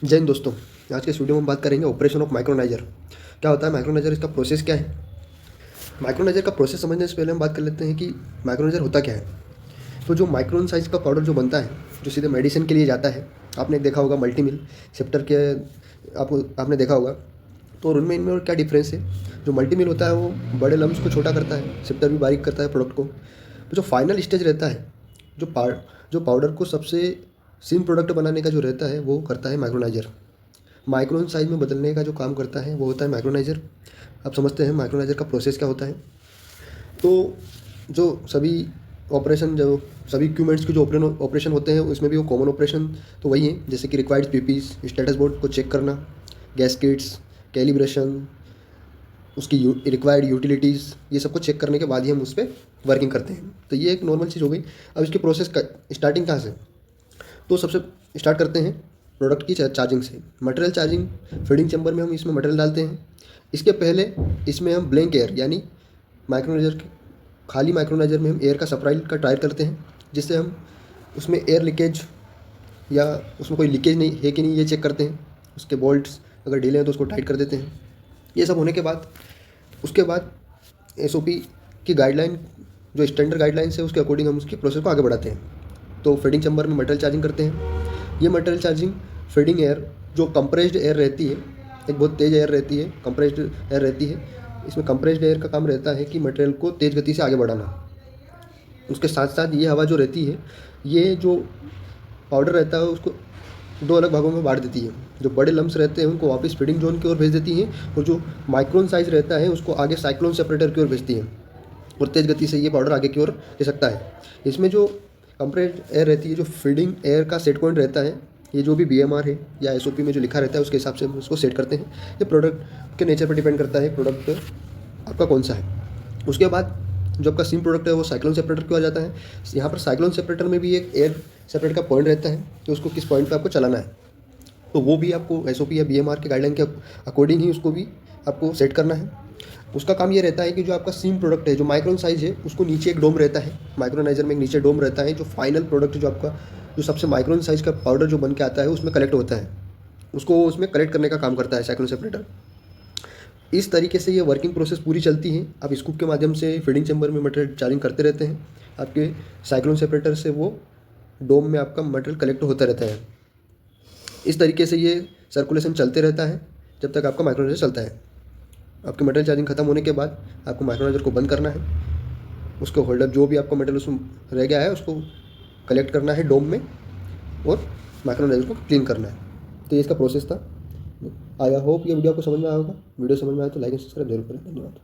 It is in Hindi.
जय हिंद दोस्तों। आज के इस वीडियो में हम बात करेंगे ऑपरेशन ऑफ माइक्रोनाइजर। क्या होता है माइक्रोनाइजर, इसका प्रोसेस क्या है। माइक्रोनाइजर का प्रोसेस समझने से पहले हम बात कर लेते हैं कि माइक्रोनाइजर होता क्या है। तो जो माइक्रोन साइज़ का पाउडर जो बनता है, जो सीधे मेडिसिन के लिए जाता है, आपने देखा होगा मल्टी मिल सेप्टर के, आपने देखा होगा। तो और उनमें इनमें और क्या डिफरेंस है। जो मल्टी मिल होता है वो बड़े लम्स को छोटा करता है, सेप्टर भी बारीक करता है प्रोडक्ट को। तो जो फाइनल स्टेज रहता है, जो जो पाउडर को सबसे सीन प्रोडक्ट बनाने का जो रहता है वो करता है माइक्रोनाइजर। माइक्रोन साइज़ में बदलने का जो काम करता है वो होता है माइक्रोनाइजर। आप समझते हैं माइक्रोनाइजर का प्रोसेस क्या होता है। तो जो सभी ऑपरेशन, जो सभी इक्विपमेंट्स के जो ऑपरेशन होते हैं उसमें भी वो कॉमन ऑपरेशन तो वही है, जैसे कि रिक्वायर्ड पीपीस, स्टेटस बोर्ड को चेक करना, गैसकेट्स, कैलिब्रेशन, उसकी रिक्वायर्ड यूटिलिटीज़, ये सबको चेक करने के बाद ही हम उस पर वर्किंग करते हैं। तो ये एक नॉर्मल चीज़ हो गई। अब इसके प्रोसेस का स्टार्टिंग कहाँ से, तो सबसे स्टार्ट करते हैं प्रोडक्ट की चार्जिंग से। मटेरियल चार्जिंग, फीडिंग चैम्बर में हम इसमें मटेरियल डालते हैं। इसके पहले इसमें हम ब्लैंक एयर यानी माइक्रोनाइजर, खाली माइक्रोनाइजर में हम एयर का सप्लाई का ट्रायल करते हैं, जिससे हम उसमें एयर लीकेज या उसमें कोई लीकेज नहीं है कि नहीं ये चेक करते हैं। उसके बोल्ट्स अगर ढीले हैं तो उसको टाइट कर देते हैं। ये सब होने के बाद उसके बाद एसओपी की गाइडलाइन, जो स्टैंडर्ड गाइडलाइंस है उसके अकॉर्डिंग हम उसकी प्रोसेस को आगे बढ़ाते हैं। तो फीडिंग चैम्बर में मटेरियल चार्जिंग करते हैं। ये मटेरियल चार्जिंग फीडिंग एयर, जो कंप्रेस्ड एयर रहती है, एक बहुत तेज़ एयर रहती है, कंप्रेस्ड एयर रहती है। इसमें कंप्रेस्ड एयर का काम रहता है कि मटेरियल को तेज़ गति से आगे बढ़ाना। उसके साथ साथ ये हवा जो रहती है, ये जो पाउडर रहता है उसको दो अलग भागों में बांट देती है। जो बड़े लम्स रहते हैं उनको वापस फीडिंग जोन की ओर भेज देती है, और जो माइक्रोन साइज़ रहता है उसको आगे साइक्लोन सेपरेटर की ओर भेजती है, और तेज़ गति से ये पाउडर आगे की ओर ले सकता है। इसमें जो कंप्रेस्ड एयर रहती है, जो फीडिंग एयर का सेट पॉइंट रहता है, ये जो भी बीएमआर है या एसओपी में जो लिखा रहता है उसके हिसाब से हम उसको सेट करते हैं। ये प्रोडक्ट के नेचर पर डिपेंड करता है, प्रोडक्ट आपका कौन सा है। उसके बाद जो आपका सिम प्रोडक्ट है वो साइक्लोन सेपरेटर की ओर जाता है। यहाँ पर साइक्लोन सेपरेटर में भी एक एयर सेपरेट का पॉइंट रहता है कि उसको किस पॉइंट पे आपको चलाना है। तो वो भी आपको एसओपी या बीएमआर के गाइडलाइन के अकॉर्डिंग ही उसको भी आपको सेट करना है। उसका काम ये रहता है कि जो आपका सीम प्रोडक्ट है, जो माइक्रोन साइज़ है, उसको नीचे एक डोम रहता है। माइक्रोनाइजर में एक नीचे डोम रहता है, जो फाइनल प्रोडक्ट जो आपका जो सबसे माइक्रोन साइज़ का पाउडर जो बन के आता है उसमें कलेक्ट होता है, उसको उसमें कलेक्ट करने का काम करता है साइक्लोन सेपरेटर। इस तरीके से ये वर्किंग प्रोसेस पूरी चलती है। आप स्कूप के माध्यम से फीडिंग चैम्बर में मटेरियल चार्जिंग करते रहते हैं, आपके साइक्लोन सेपरेटर से वो डोम में आपका मटेरियल कलेक्ट होता रहता है। इस तरीके से ये सर्कुलेशन चलते रहता है जब तक आपका माइक्रोनाइजर चलता है। आपकी मटेरियल चार्जिंग खत्म होने के बाद आपको माइक्रोनाइजर को बंद करना है। उसको होल्डर, जो भी आपका मटेरियल उसमें रह गया है उसको कलेक्ट करना है डोम में, और माइक्रोनाइजर को क्लीन करना है। तो ये इसका प्रोसेस था। आई होप ये वीडियो आपको समझ में आया होगा। वीडियो समझ में आया तो लाइक एंड सब्सक्राइब जरूर करें। धन्यवाद।